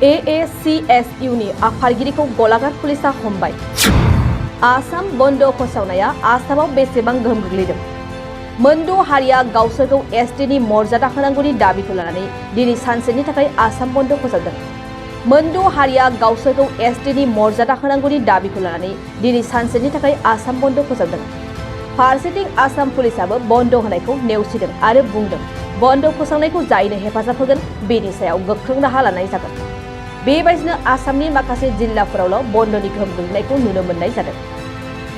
AACSU नि आफादगिरिखौ गलाघाट पुलिसा हमबाय। आसाम बन्द फोसावनाया आसामाव बेसेबां गोहोम गोग्लैदों? मोनद' हारिया गावसोरखौ एसटि नि मर्यादा होनांगौनि दाबिखौ लानानै दिनै सानसेनि थाखाय आसाम बन्द फोसावदों। मोनद' हारिया गावसोरखौ एसटि नि मर्यादा होनांगौनि दाबिखौ लानानै दिनै सानसेनि थाखाय आसाम बन्द फोसावदों। फारसेथिं आसाम पुलिसाबो बन्द होनायखौ नेवसिदों आरो बुंदों बन्द फोसावनायखौ जायनो हेफाजाब होगोन बेनि सायाव गोख्रों राहा लानाय जागोन। बेबायदिनो आसामनि माखासे जिल्लाफोरावल' बन्दनि गोहोम गोग्लैनायखौ नुनो मोननाय जादों।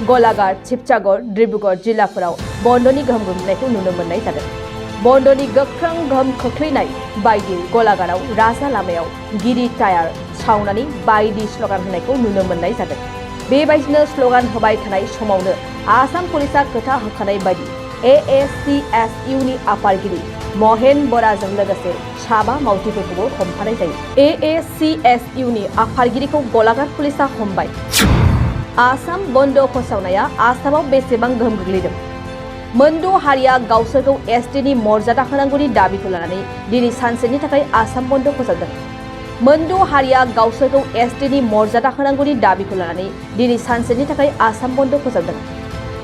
गलाघाट, शिबसागर, डिब्रुगड़ जिल्लाफोराव बन्दनि गोहोम गोग्लैनायखौ नुनो मोननाय जादों। बन्दनि गोख्रों गोहोम खोख्लैनाय बायदि गलाघाटआव राजा लामायाव गिरि टायार सावनानै बायदि स्लगान होनायखौ नुनो मोननाय जादों। बेबायदिनो स्लगान होबाय थानाय समावनो आसाम पुलिसा खोथा होखानाय बायदि AACSU नि आफादगिरि महेन बराजों लोगोसे 7 मावथिफोरखौबो हमफानाय जायो। AACSU नि आफादगिरिखौ गलाघाट पुलिसा हमबाय। आसाम बन्द फोसावनाया आसामाव बेसेबां गोहोम गोग्लैदों? मोनद' हारिया गावसोरखौ एसटि नि मर्यादा होनांगौनि दाबिखौ लानानै दिनै सानसेनि थाखाय आसाम बन्द फोसावदों। मोनद' हारिया गावसोरखौ एसटि नि मर्यादा होनांगौनि दाबिखौ लानानै दिनै सानसेनि थाखाय आसाम बन्द फोसावदों।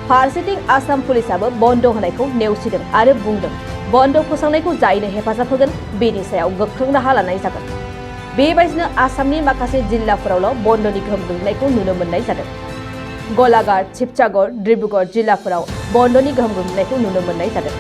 फारसेथिं आसाम पुलिसाबो बन्द होनायखौ नेवसिदों आरो बुंदों बन्द फोसावनायखौ जायनो हेफाजाब होगोन बेनि सायाव गोख्रों राहा लानाय जागोन। बेबायदिनो आसामनि माखासे जिल्लाफोरावल' बन्दनि गोहोम गोग्लैनायखौ नुनो मोननाय जादों। गलाघाट, शिबसागर, डिब्रुगड़ जिल्लाफोराव बन्दनि गोहोम गोग्लैनायखौ नुनो मोननाय जादों।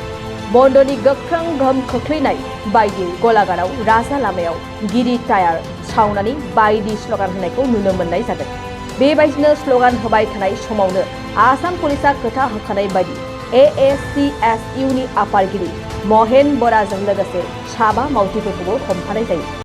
बन्दनि गोख्रों गोहोम खोख्लैनाय बायदि गलाघाटआव राजा लामायाव गिरि टायार सावनानै बायदि स्लगान होनायखौ नुनो मोननाय जादों। बेबायदिनो स्लगान होबाय थानाय समावनो आसाम पुलिसा खोथा होखानाय बायदि AACSU नि आफादगिरि महेन बराजों लोगोसे 7 मावथिफोरखौबो हमफानाय जायो।